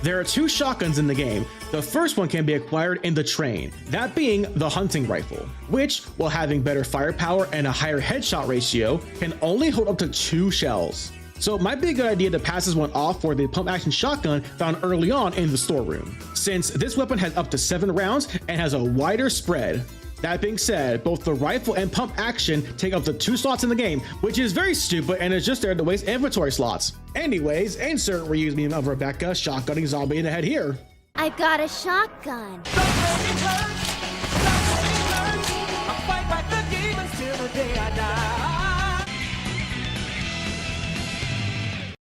There are two shotguns in the game. The first one can be acquired in the train, that being the hunting rifle, which, while having better firepower and a higher headshot ratio, can only hold up to 2 shells. So it might be a good idea to pass this one off for the pump action shotgun found early on in the storeroom, since this weapon has up to 7 rounds and has a wider spread. That being said, both the rifle and pump action take up to 2 slots in the game, which is very stupid and is just there to waste inventory slots. Anyways, insert reuse meme of Rebecca shotgunning zombie in the head here. I've got a shotgun. I'll fight back the demons till the day I die.